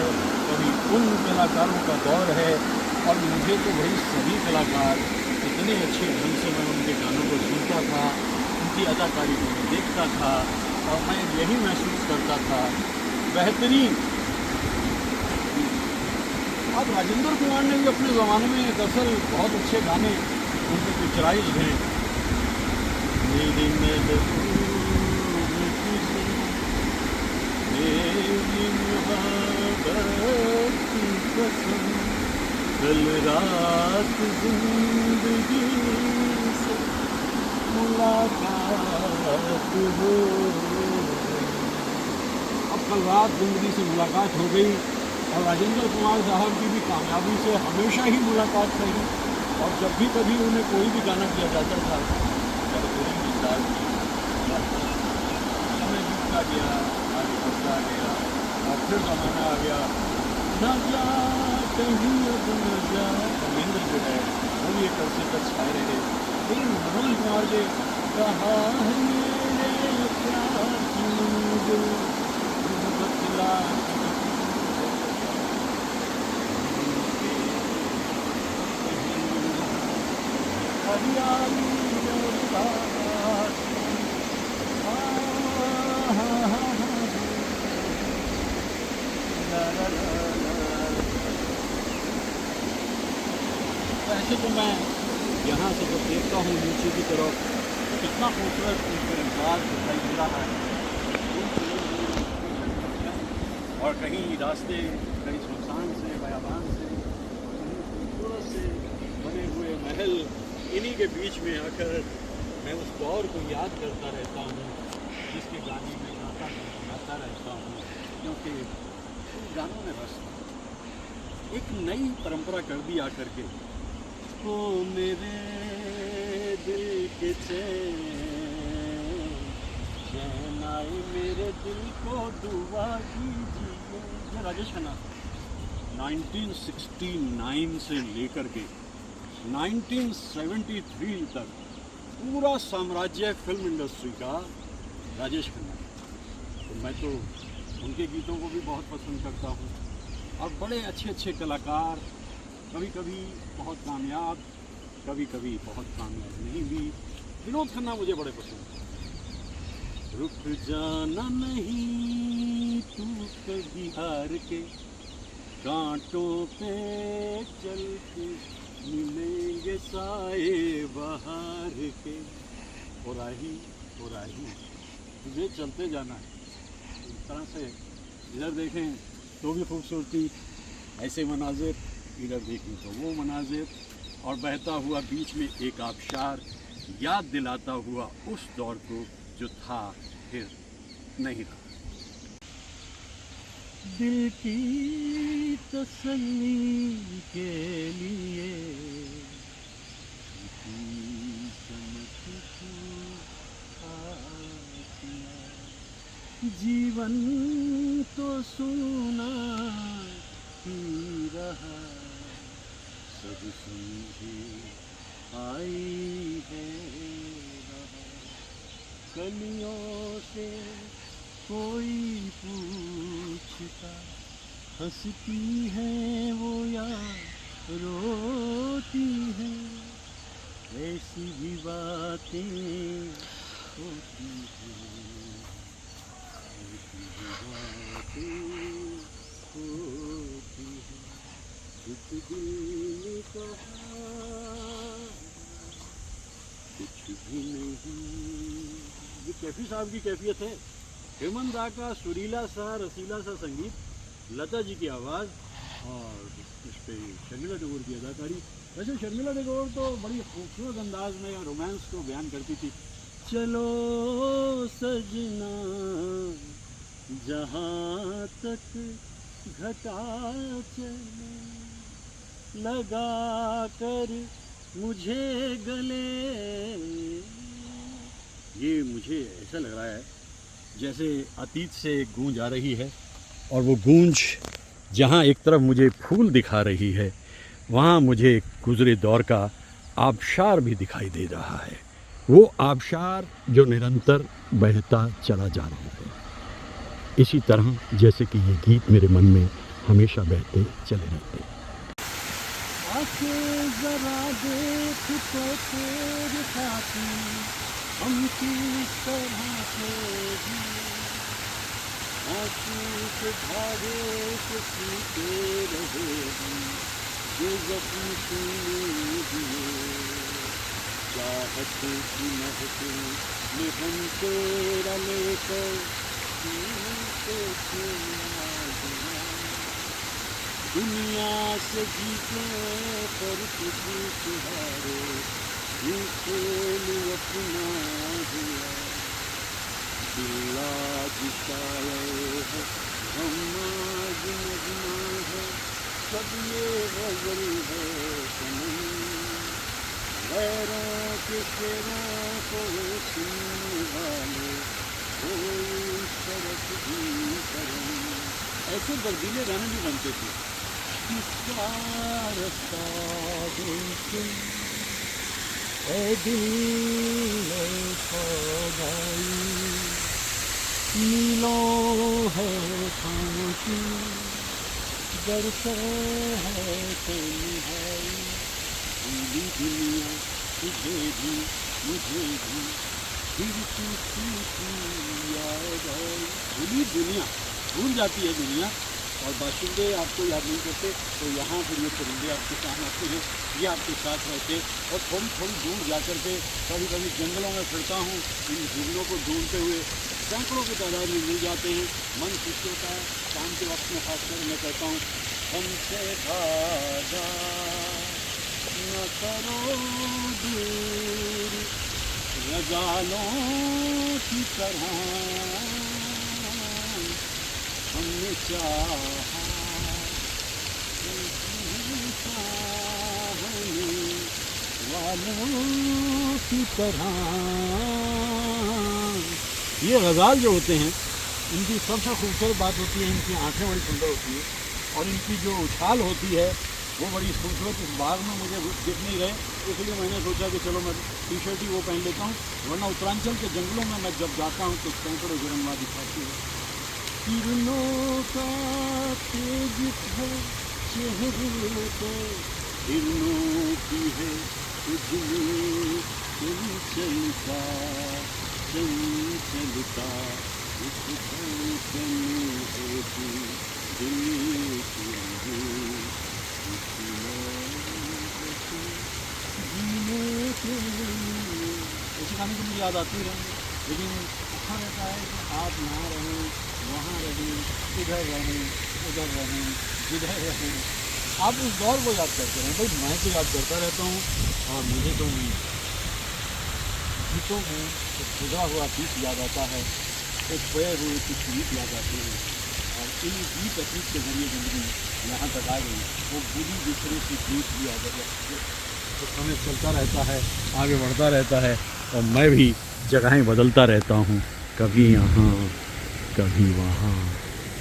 कभी उन कलाकारों का दौर है, और मुझे तो भाई सभी कलाकार इतने अच्छे ढंग से मैं उनके गानों को सुनता था, उनकी अदाकारी को मैं देखता था, और मैं यही महसूस करता था बेहतरीन। अब राजेंद्र कुमार ने भी अपने ज़माने में दरअसल बहुत अच्छे गाने उनके पिक्चराइज हैं। मेरी महबूब तुझे मेरी मोहब्बत की कसम, कल रात जिंदगी से मुलाकात हो। अब कल रात ज़िंदगी से मुलाकात हो गई, और राजेंद्र कुमार साहब की भी कामयाबी से हमेशा ही मुलाकात रही, और जब भी कभी उन्हें कोई भी गाना किया जाता था, जब कोई साल समय बीतता गया, आगे बढ़ता गया, और फिर ज़माना आ गया, न जा कहीं अब न जा। धर्मेंद्र जो है वो भी एक अरसे तक छाए रहे, लेकिन मनोज कुमार जी कहा है मेरे प्यार की मंजिल बतला हरियाली और बात। ऐसे तो मैं यहाँ से जब देखता हूँ नीचे की तरफ, तो कितना खूबसूरत अंदाज दिखाई दे रहा है, और कहीं रास्ते कहीं सुनसान से, बयाबान से, खूबसूरत से बने हुए महल, इन्हीं के बीच में आकर मैं उस दौर को याद करता रहता हूँ जिसके गाने में गाता रहता हूँ, क्योंकि उन गानों में बस एक नई परंपरा कर दी आकर के। ओ मेरे दिल के चैन आए मेरे दिल को दुआ कीजिए। ये राजेश खन्ना 1969 से लेकर के 1973 तक पूरा साम्राज्य फिल्म इंडस्ट्री का राजेश खन्ना। तो मैं तो उनके गीतों को भी बहुत पसंद करता हूँ। और बड़े अच्छे अच्छे कलाकार, कभी कभी बहुत कामयाब, कभी कभी बहुत कामयाब नहीं भी। विनोद खन्ना मुझे बड़े पसंद हैं। रुक जाना नहीं तू कभी हार के, कांटों पे चल के मिलेंगे साए बहार के। ओ राही तुझे चलते जाना है। इस तरह से इधर देखें तो भी खूबसूरती, ऐसे मनाजिर, इधर देखें तो वो मनाजिर, और बहता हुआ बीच में एक आबशार याद दिलाता हुआ उस दौर को जो था फिर नहीं रहा। दिल की तसल्ली के लिए जीवन तो सुना ही रहा, सब समझे आई है रहा। कलियों से कोई पूछता, हंसती है वो या रोती है, ऐसी भी बातें होती हैं, ऐसी भी बातें होती हैं। कुछ दिल ने कहा कुछ भी नहीं। ये कैफी साहब की कैफियत है। हेमंत दा का सुरीला सा रसीला सा संगीत, लता जी की आवाज़, और उस पर शर्मिला टैगोर की अदाकारी। वैसे शर्मिला टैगोर तो बड़ी खूबसूरत अंदाज में रोमांस को बयान करती थी। चलो सजना जहाँ तक घटा चले, लगा कर मुझे गले। ये मुझे ऐसा लग रहा है जैसे अतीत से एक गूंज आ रही है, और वो गूंज जहाँ एक तरफ मुझे फूल दिखा रही है, वहाँ मुझे गुज़रे दौर का आबशार भी दिखाई दे रहा है। वो आबशार जो निरंतर बहता चला जा रहा है, इसी तरह जैसे कि ये गीत मेरे मन में हमेशा बहते चले रहते हैं। जरा देख तो तेरे साथी हम किस तरह से जिए, आंसू के धागे से सीते रहे हम, जो जख्म तूने दिए। चाहत की महक में हम तेरा लेकर जीते थे आज़मा। दुनिया से जीते पर किसी से हारे, ये खेल अपना हुआ। दिल आज शायर है, हम आज नगमा है, सब ये गज़ल है सनम। गैरों के शेरों को सुनने वाले कोई शरत भी करम। ऐसे दर्दीले गाने भी बनते थे। किसका रास्ता देखूं ए दिल खौगाई, नीलों है खामोशी, बरसे है तन्हाई। पूरी दुनिया तुझे भी मुझे भी फिर किसी याद आई। पूरी दुनिया भूल जाती है दुनिया, और बाशिंदे आपको याद नहीं करते, तो यहाँ फिर ये परिंदे आपके साथ आते हैं, ये आपके साथ रहते। और थोड़ी थोड़ी दूर जा कर के कभी कभी जंगलों में फिरता हूँ, इन हिरणों को ढूंढते हुए सैकड़ों की तादाद में मिल जाते हैं। मन खुश होता है। शाम के वक्त में खासकर मैं कहता हूँ, हमसे भागा न करो दूर गजालों की तरह, हमने चाहा बालों की तरह। ये गज़ाल जो होते हैं इनकी सबसे खूबसूरत बात होती है इनकी आंखें बड़ी सुंदर होती है और इनकी जो उछाल होती है वो बड़ी खूबसूरत। इस बाग में मुझे दिख नहीं रहे, इसलिए मैंने सोचा कि चलो मैं टी शर्ट ही वो पहन लेता हूँ, वरना उत्तरांचल के जंगलों में मैं जब जाता हूँ तो सैकड़ों जरंगा दिखाती है। किरणों का तेज है चेहरे पे, किरणों की है तुझमें चंचलता, चंचलता इस धड़कन होती दिल की ऐसे गाने तो मुझे याद आती रहेंगे, लेकिन अच्छा रहता है कि आप यहाँ रहें, वहाँ रहें, इधर रहें, उधर रहें, जिधर रहें, आप उस दौर को याद करते रहें। भाई मैं तो याद करता रहता हूँ और मुझे तो गीतों में एक गुजरा हुआ गीत याद आता है, एक खोए हुए कुछ गीत याद आते हैं और इन गीत अतीत के जरिए ज़िंदगी यहाँ तक आ गई। वो बुरी दूसरे की गीत भी याद आते हैं। तो समय चलता रहता है, आगे बढ़ता रहता है और मैं भी जगहें बदलता रहता हूँ, कभी यहाँ, कभी वहाँ,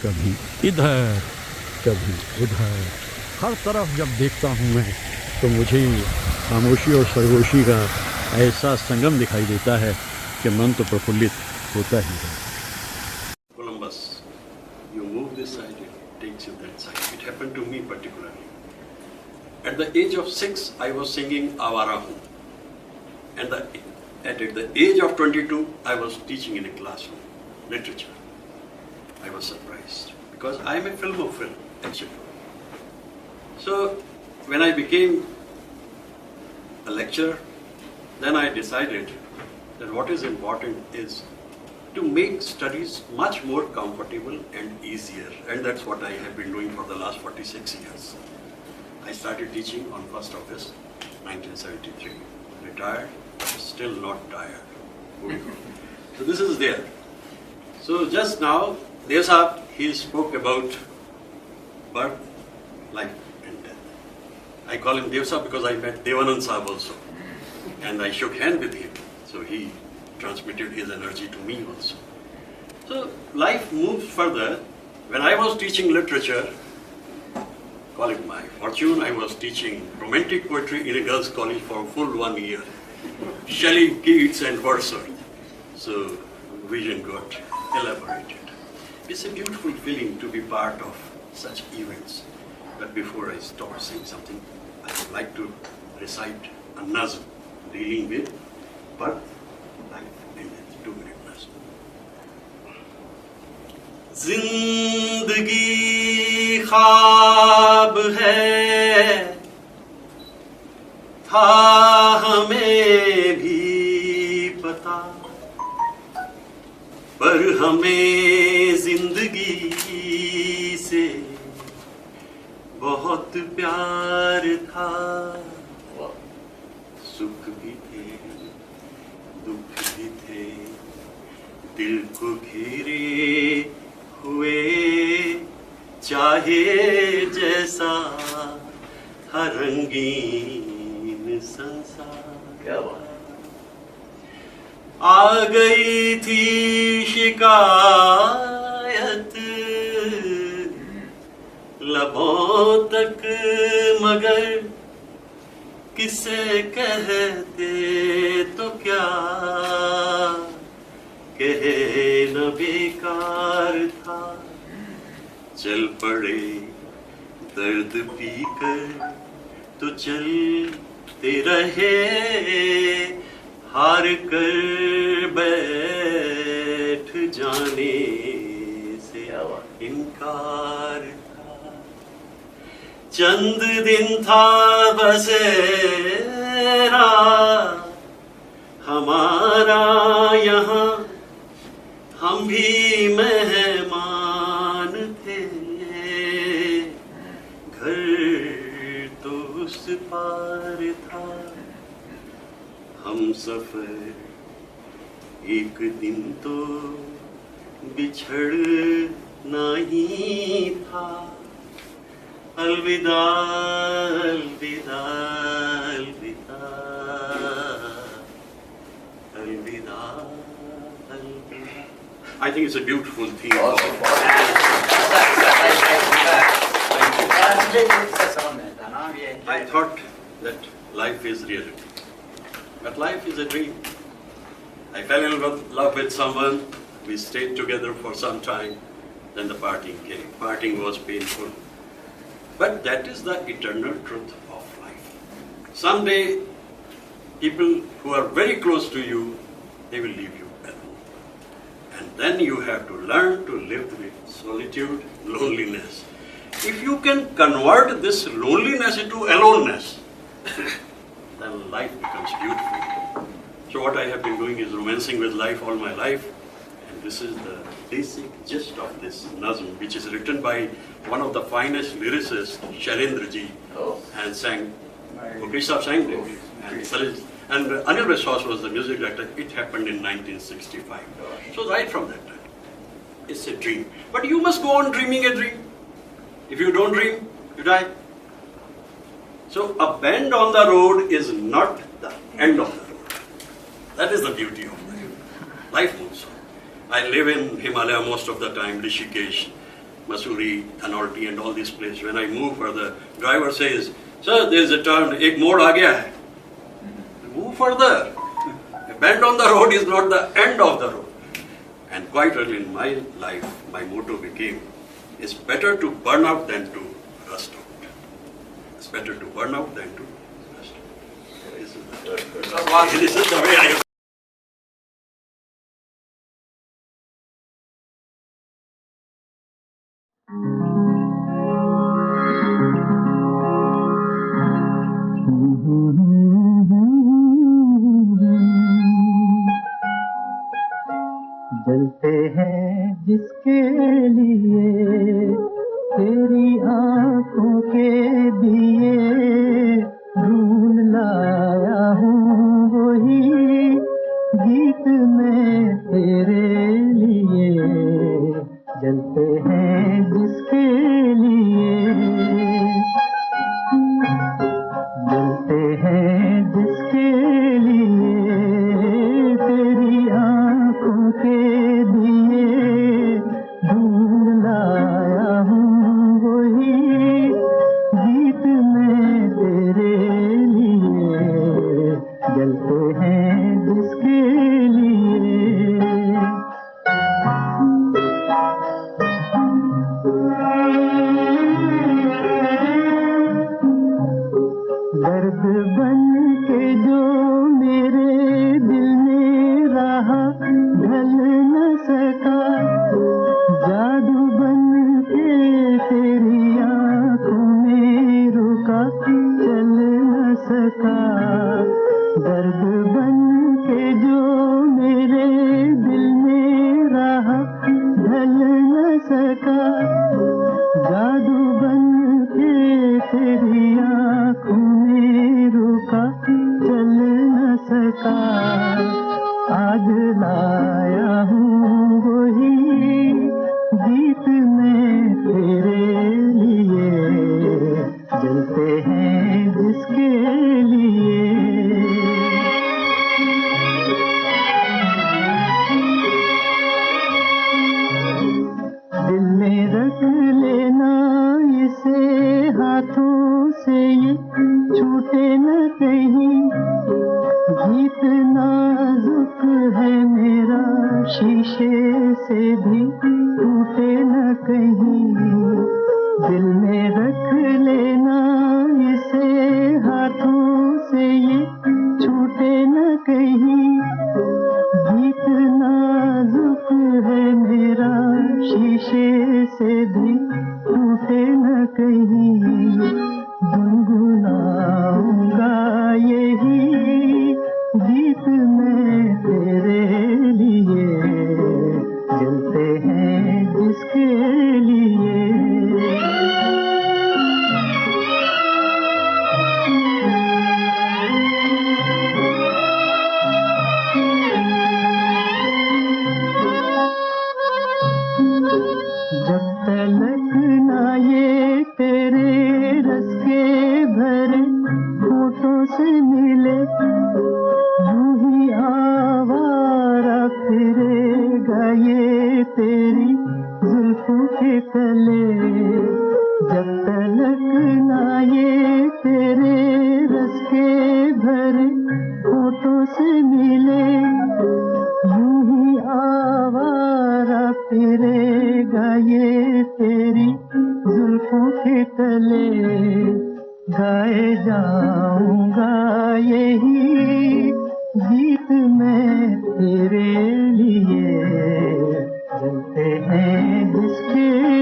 कभी इधर, कभी उधर। हर तरफ जब देखता हूँ मैं तो मुझे खामोशी और सरगोशी का ऐसा संगम दिखाई देता है कि मन तो प्रफुल्लित होता ही है। Columbus, you move this side, it takes you that side. It happened to me particularly. At the age of 6, I was singing Awara Hoon. And at the age of 22, I was teaching in a classroom, literature. I was surprised because I am a filmophile, actually. So when I became a lecturer, then I decided that what is important is to make studies much more comfortable and easier. And that's what I have been doing for the last 46 years. I started teaching on 1st August 1973. Retired, but still not tired. So this is there. So just now, Dev Sahab, he spoke about birth, life and death. I call him Dev Sahab because I met Devanand Sahab also. And I shook hand with him. So he transmitted his energy to me also. So life moves further. When I was teaching literature, call it my fortune, I was teaching romantic poetry in a girls' college for a full 1 year. Shelley, Keats and Wordsworth. So vision got elaborated. It's a beautiful feeling to be part of such events. But before I stop saying something, I would like to recite a nazm dealing with birth, life and death. 2-minute nazm. जिंदगी ख्वाब है, था हमें भी पता, पर हमें जिंदगी से बहुत प्यार था। सुख भी थे, दुख भी थे, दिल को घेरे हुए, चाहे जैसा हर रंगीन संसार। क्या बात। आ गई थी शिकायत लबों तक, मगर किसे कहते तो क्या, कहे न बेकार था। चल पड़े दर्द पीकर तो चलते रहे, हार कर बैठ जाने से इनकार था। चंद दिन था बसेरा हमारा यहाँ, हम भी मेहमान थे, घर तो उस पार था। हम सफर एक दिन तो बिछड़ना ही था। अलविदा अलविदा अलविदा I think it's a beautiful theme. I thought that life is reality, but life is a dream. I fell in love with someone, we stayed together for some time, then the parting came. Parting was painful, but that is the eternal truth of life. Someday, people who are very close to you, they will leave you alone. And then you have to learn to live with solitude, loneliness. If you can convert this loneliness into aloneness, then life becomes beautiful. So what I have been doing is romancing with life all my life. And this is the basic gist of this nazm, which is written by one of the finest lyricists, Shailendra Ji, and sang, Mukesh Saab sang it. And Anil Biswas was the music director. It happened in 1965. So right from that time, it's a dream. But you must go on dreaming a dream. If you don't dream, you die. So a bend on the road is not the end of the road. That is the beauty of life. Life moves on. I live in Himalaya most of the time, Rishikesh, Mussoorie, Thanolti and all these places. When I move further, driver says, "Sir, there is a turn, ek mode aa gaya hai." Move further. A bend on the road is not the end of the road. And quite early in my life, my motto became, it's better to burn out than to rust out. It's better to burn out than to rust out. This is the way I जलते हैं जिसके लिए तेरी आंखों के दिए ढूंढ लाया हूँ वही गीत में तेरे लिए जलते हैं जिसके लिए जलते हैं जिसके लिए तेरी आंखों के दिए ढूंढ लाया हूँ वही गीत में तेरे लिए जलते हैं जिसके लिए दर्द बन के जो मेरे दिल में रहा ढल न सका जादू बन के तेरी आंखों में रुका चल न सका दर्द बन के जो मेरे दिल में रहा ढल न सका जादू बन के तेरी आंखों में रुका चल न सका आज लाया हूँ वही गीत में तेरे लिए जलते हैं जिसके लिए दिल में रख लेना इसे हाथों से ये छूटे न कहीं गीत नाजुक है मेरा शीशे से भी टूटे न कहीं दिल में रख लेना इसे हाथों से ये छूटे न कहीं गीत नाजुक है मेरा शीशे से भी टूटे न कहीं गुनगुनाऊंगा यही गीत में तेरे लिए जलते हैं जिसके लिए जब तलक ना ये तेरे तक ना ये तेरे रस के भरे होठों से मिले, यूं ही आवारा फिरेगा ये तेरी जुल्फों के तले। गाए जाऊंगा यही गीत मैं तेरे लिए, जलते हैं जिसके